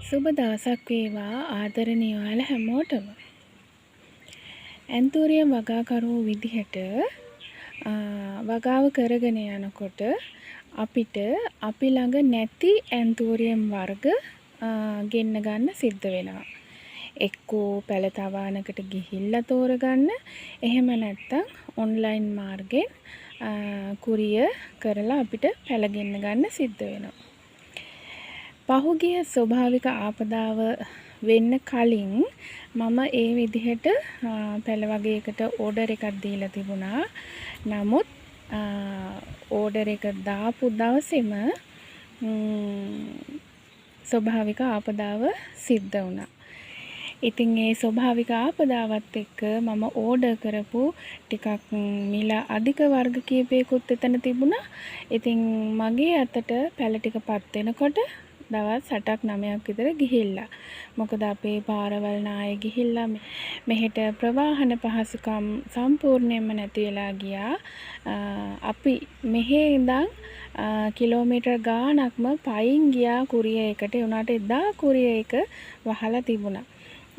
සුබ දවසක් වේවා ආදරණීය ඔයාලා හැමෝටම. ඇන්තූරියම් වගාකරුවෝ විදිහට වගාව කරගෙන යනකොට අපිට අපි ළඟ නැති ඇන්තූරියම් වර්ග ගෙන්න ගන්න සිද්ධ වෙනවා. එක්කෝ පැල තවානකට ගිහිල්ලා තෝරගන්න, එහෙම නැත්නම් ඔන්ලයින් මාර්ගෙන් කුරියර් කරලා අපිට පැල ගෙන්න ගන්න සිද්ධ වෙනවා. පහුගිය ස්වභාවික ආපදාව වෙන්න කලින් මම ඒ විදිහට පැල වගේකට ඕඩර් එකක් දීලා තිබුණා. නමුත් ඕඩර් එක දාපු දවසේම ස්වභාවික ආපදාව සිද්ධ වුණා. ඉතින් ඒ ස්වභාවික ආපදාවත් එක්ක මම ඕඩර් කරපු ටිකක් මිල අධික වර්ග කීපයකුත් එතන තිබුණා. ඉතින් මගේ අතට පැල ටිකපත් වෙනකොට දවස් 8ක් 9ක් විතර ගිහිල්ලා. මොකද අපේ පාරවල් නාය ගිහිල්ලා මෙහෙට ප්‍රවාහන පහසුකම් සම්පූර්ණයෙන්ම නැති වෙලා ගියා. අපි මෙහෙ ඉඳන් කිලෝමීටර් ගාණක්ම පයින් ගියා කුරියර් එකට. ඒ උනාට එදා කුරියර් එක වහලා තිබුණා.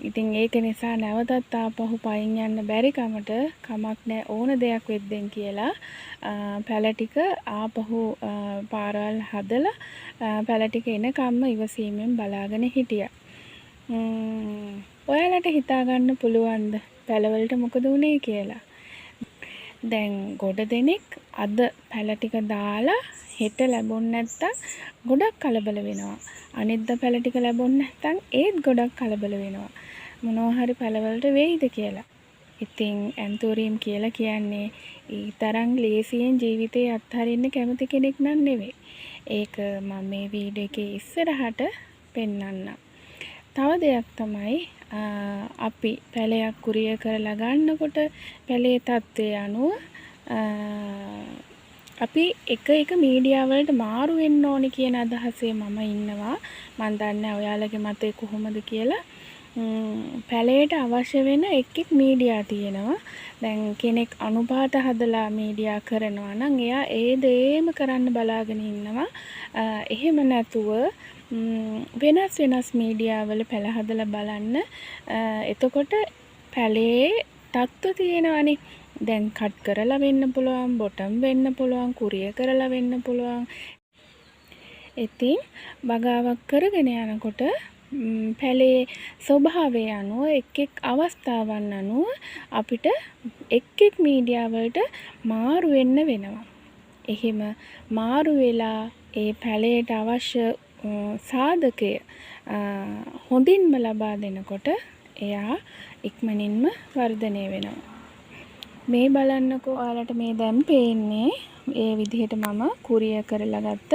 ඉතින් ඒක නිසා නැවතත් ආපහු පයින් යන්න බැරි කමට කමක් නැහැ ඕන දෙයක් වෙද්දෙන් කියලා පැල ටික ආපහු පාරවල් හදලා පැල ටික එනකම්ම ඉවසීමෙන් බලාගෙන හිටියා. ඔයාලට හිතා ගන්න පුළුවන්ද පැලවලට මොකද වුනේ කියලා? දැන් ගොඩ දෙනෙක් අද පැල ටික දාලා හෙට ලැබුණ නැත්තම් ගොඩක් කලබල වෙනවා. අනිද්දා පැල ටික ලැබුණ නැත්තම් ඒත් ගොඩක් කලබල වෙනවා. මොනවා හරි පැලවලට වෙයිද කියලා. ඉතින් ඇන්තූරියම් කියලා කියන්නේ ඊ තරම් ලේසියෙන් ජීවිතේ අත්හරින්න කැමති කෙනෙක් නන් නෙවෙයි. ඒක මම මේ වීඩියෝ එකේ ඉස්සරහට පෙන්නන්නම්. තව දෙයක් තමයි අපි පැලයක් කුරියර් කරලා ගන්නකොට පැලේ තත්ත්වය අනුව අපි එක මීඩියා වලට මාරු වෙන්න ඕනි කියන අදහසේ මම ඉන්නවා. මම දන්නේ ඔයාලගේ මතය කොහොමද කියලා. පැලයට අවශ්‍ය වෙන එක් මීඩියා තියෙනවා. දැන් කෙනෙක් අනුපාත හදලා මීඩියා කරනවා නම් එයා ඒ දේම කරන්න බලාගෙන ඉන්නවා. එහෙම නැතුව වෙනස් මීඩියා වල පැල හදලා බලන්න. එතකොට පැලේ තත්ත්ව තියෙනවානේ. දැන් කට් කරලා වෙන්න පුළුවන්, බොටම් වෙන්න පුළුවන්, කුරියර් කරලා වෙන්න පුළුවන්. ඉතින් වගාවක් කරගෙන යනකොට පැලේ ස්වභාවය අනුව එක් අවස්ථාවන් අනුව අපිට එක් මීඩියා වලට මාරු වෙන්න වෙනවා. එහෙම මාරු වෙලා ඒ පැලයට අවශ්‍ය සාධකය හොඳින්ම ලබා දෙනකොට එයා ඉක්මනින්ම වර්ධනය වෙනවා. මේ බලන්නකෝ ඔයාලට මේ දැන් පේන්නේ ඒ විදිහට මම කුරියර් කරලා ගත්ත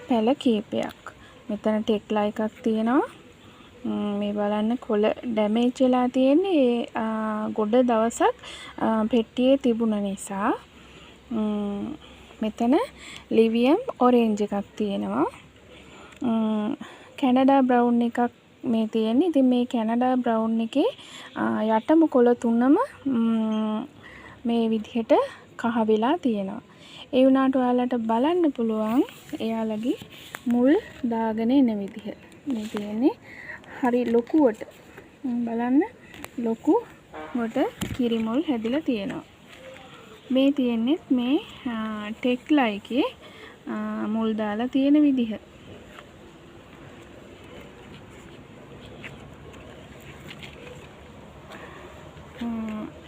පැල කීපයක්. මෙතන ටෙක්ලා එකක් තියෙනවා. මේ බලන්න කොළ ඩැමේජ් වෙලා තියෙන්නේ ගොඩ දවසක් පෙට්ටියේ තිබුණ නිසා. මෙතන ලිවියම් ඔරෙන්ජ් එකක් තියෙනවා. කැනඩා බ්‍රවුන් එකක් මේ තියෙන්නේ. ඉතින් මේ කැනඩා බ්‍රවුන් එකේ යටම කොළ තුනම මේ විදිහට කහ වෙලා තියෙනවා. ඒ වුණාට ඔයාලට බලන්න පුළුවන් එයාලගේ මුල් දාගෙන එන විදිහ. මේ තියෙන්නේ හරි ලොකුවට. බලන්න ලොකුවට කිරි මුල් හැදිලා තියෙනවා. මේ තියෙන්නේ මේ ටෙක්ලා එකේ මුල් දාලා තියෙන විදිහ.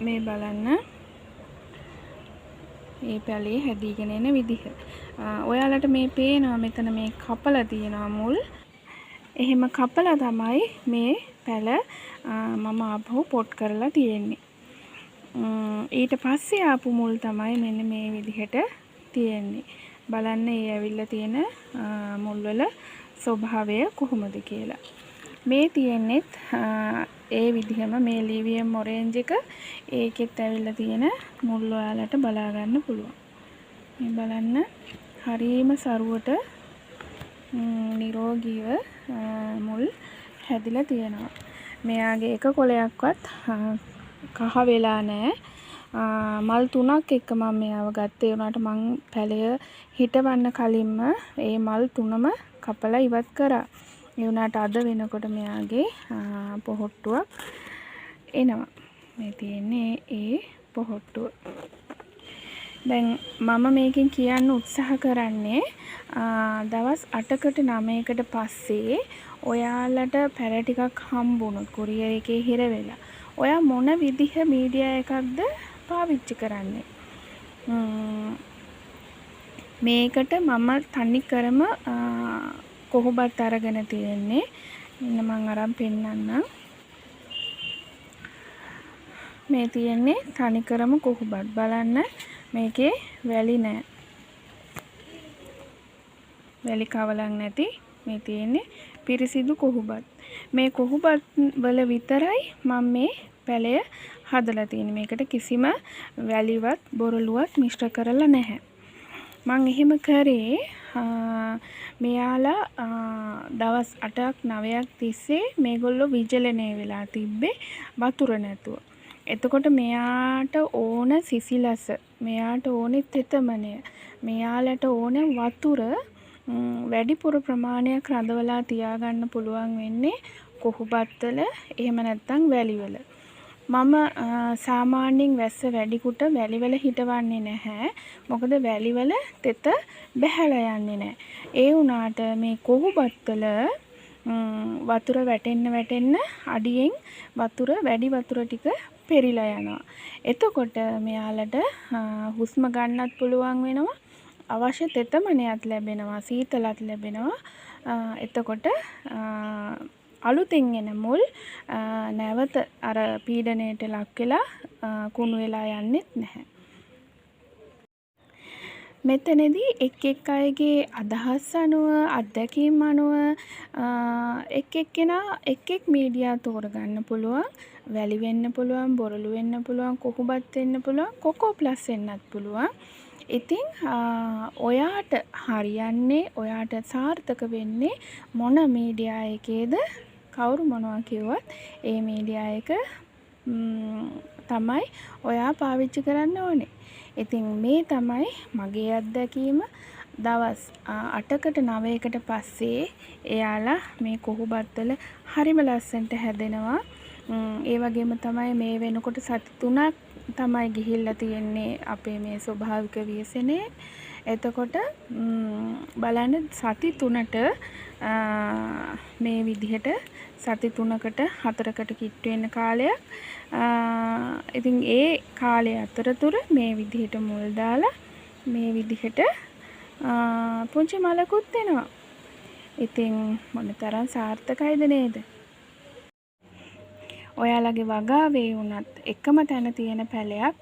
මේ බලන්න මේ පැලේ හැදීගෙන එන විදිහ. ඔයාලට මේ පේනවා මෙතන මේ කපලා තියෙනවා මුල්. එහෙම කපලා තමයි මේ පැල මම ආපහු පොට් කරලා තියෙන්නේ. ඊට පස්සේ ආපු මුල් තමයි මෙන්න මේ විදිහට තියෙන්නේ. බලන්න ඒ ඇවිල්ලා තියෙන මුල් වල ස්වභාවය කොහොමද කියලා. මේ තියෙන්නේත් ඒ විදිහම මේ ලිවියම් ඔරෙන්ජ් එක ඒකෙත් ඇවිල්ලා තියෙන මුල් ඔයාලට බලා ගන්න පුළුවන්. මේ බලන්න හරියම සරුවට නිරෝගීව මුල් හැදිලා තියෙනවා. මෙයාගේ එක කොළයක්වත් කහ වෙලා නැහැ. මල් 3ක් එක්ක මම මෙයාව ගත්තේ. උනාට මං පැලය හිටවන්න කලින්ම ඒ මල් 3ම කපලා ඉවත් කරා. ඒ වුණාට අද වෙනකොට මෙයාගේ පොහොට්ටුවක් එනවා. මේ තියෙන්නේ ඒ පොහොට්ටුව. දැන් මම මේකෙන් කියන්න උත්සාහ කරන්නේ දවස් 8කට 9කට පස්සේ ඔයාලට පැල ටිකක් හම්බුනොත් කුරියර් එකේ හිර වෙලා ඔයා මොන විදිහ මීඩියා එකක්ද පාවිච්චි කරන්නේ? මේකට මම තනි කරම කොහොබත් අරගෙන තියෙන්නේ. මෙන්න මම අරන් පෙන්නන්නම්. මේ තියෙන්නේ තනි කරම කොහොබත්. බලන්න මේකේ වැලි නැහැ. වැලි කවලක් නැති මේ තියෙන්නේ පිරිසිදු කොහොබත්. මේ කොහොබත් වල විතරයි මම මේ පැලය හදලා තියෙන්නේ. මේකට කිසිම වැලිවත් බොරළුවත් මිශ්‍ර කරලා නැහැ. මම එහෙම කරේ මෙයාලා දවස් 8ක් 9ක් තිස්සේ මේගොල්ලෝ විජලනය වෙලා තිබ්බේ වතුර නැතුව. එතකොට මෙයාට ඕන සිසිලස, මෙයාට ඕනේ තෙතමනය, මෙයාලට ඕන වතුර වැඩිපුර ප්‍රමාණයක් රඳවලා තියාගන්න පුළුවන් වෙන්නේ කොහොබත්වල එහෙම නැත්නම් වැලිවල. මම සාමාන්‍යයෙන් වැස්ස වැඩිකොට වැලිවල හිටවන්නේ නැහැ. මොකද වැලිවල තෙත බැහැලා යන්නේ නැහැ. ඒ වුණාට මේ කොහොබත්වල වතුර වැටෙන්න අඩියෙන් වතුර වැඩි වතුර ටික පෙරිලා යනවා. එතකොට මෙයාලට හුස්ම ගන්නත් පුළුවන් වෙනවා. අවශ්‍ය තෙතමනයත් ලැබෙනවා, සීතලත් ලැබෙනවා. එතකොට අලුතෙන් එන මුල් නැවත අර පීඩණයට ලක් වෙලා කුණු වෙලා යන්නෙත් නැහැ. මෙතනදී එක් අයගේ අදහස් අනුව, අත්දැකීම් අනුව එක්කෙනා එක් මීඩියා තෝරගන්න පුළුවන්. වැලි වෙන්න පුළුවන්, බොරළු වෙන්න පුළුවන්, කොහොබත් වෙන්න පුළුවන්, කොකෝ ප්ලස් වෙන්නත් පුළුවන්. ඉතින් ඔයාට හරියන්නේ, ඔයාට සාර්ථක වෙන්නේ මොන මීඩියා එකේද? කවුරු මොනවා කිව්වත් ඒ මීඩියා එක තමයි ඔයා පාවිච්චි කරන්න ඕනේ. ඉතින් මේ තමයි මගේ අත්දැකීම. දවස් 8කට 9කට පස්සේ එයාලා මේ කොහොබත්වල හරිම ලස්සනට හැදෙනවා. ඒ වගේම තමයි මේ වෙනකොට සති 3ක් තමයි ගිහිල්ලා තියෙන්නේ අපේ මේ ස්වභාවික ව්‍යසනයේ. එතකොට බලන්න සති 3ට මේ විදිහට සති 3කට 4කට කිට්ටු වෙන කාලයක්. ඉතින් ඒ කාලය අතරතුර මේ විදිහට මුල් දාලා මේ විදිහට පුංචි මලකුත් එනවා. ඉතින් මොනතරම් සාර්ථකයිද නේද? ඔයාලගේ වගාවේ වුණත් එකම තැන තියෙන පැලයක්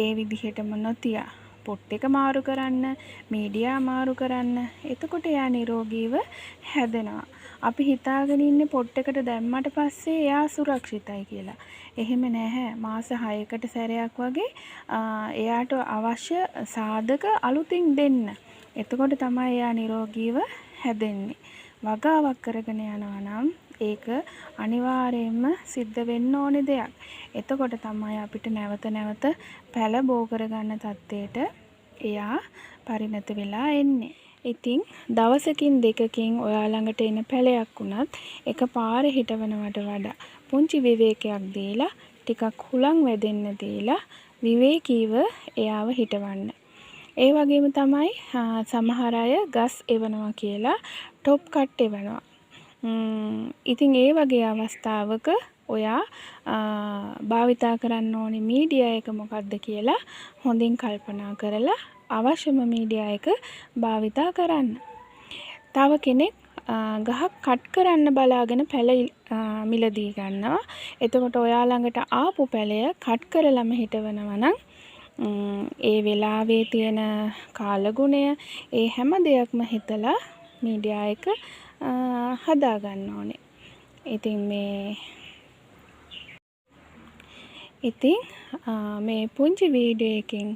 ඒ විදිහටම නොතියා පොට් එක මාරු කරන්න, මීඩියා මාරු කරන්න. එතකොට එයා නිරෝගීව හැදෙනවා. අපි හිතාගෙන ඉන්නේ පොට් එකට දැම්මට පස්සේ එයා සුරක්ෂිතයි කියලා. එහෙම නැහැ. මාස 6කට සැරයක් වගේ එයාට අවශ්‍ය සාධක අලුතින් දෙන්න. එතකොට තමයි එයා නිරෝගීව හැදෙන්නේ. වගාවක් කරගෙන යනවා නම් ඒක අනිවාර්යයෙන්ම සිද්ධ වෙන්න ඕනේ දෙයක්. එතකොට තමයි අපිට නැවත පැල බෝ කරගන්න තත්ත්වයට එයා පරිණත වෙලා එන්නේ. ඉතින් දවසකින් දෙකකින් ඔයා ළඟට එන පැලයක් වුණත් එකපාර හිටවනවට වඩා පුංචි විවේකයක් දීලා ටිකක් හුලං වැදෙන්න දීලා විවේකීව එයාව හිටවන්න. ඒ වගේම තමයි සමහර අය ගස් එවනවා කියලා টොප් කට් එවනවා. ඉතින් ඒ වගේ අවස්ථාවක ඔයා භාවිතා කරන්න ඕනේ මීඩියා එක මොකක්ද කියලා හොඳින් කල්පනා කරලා අවශ්‍යම මීඩියා එක භාවිතා කරන්න. තව කෙනෙක් ගහක් කට් කරන්න බලාගෙන පැල මිලදී ගන්නවා. එතකොට ඔයා ළඟට ආපු පැලය කට් කරලම හිටවනවා නම් ඒ වෙලාවේ තියෙන කාලගුණය ඒ හැම දෙයක්ම හිතලා මීඩියා එක හදා ගන්න ඕනේ. ඉතින් මේ පුංචි වීඩියෝ එකෙන්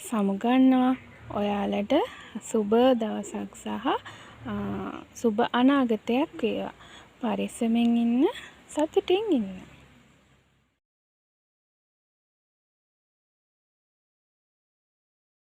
සමුගන්නවා. ඔයාලට සුබ දවසක් සහ සුබ අනාගතයක් වේවා. පරිස්සමෙන් ඉන්න, සතුටින් ඉන්න.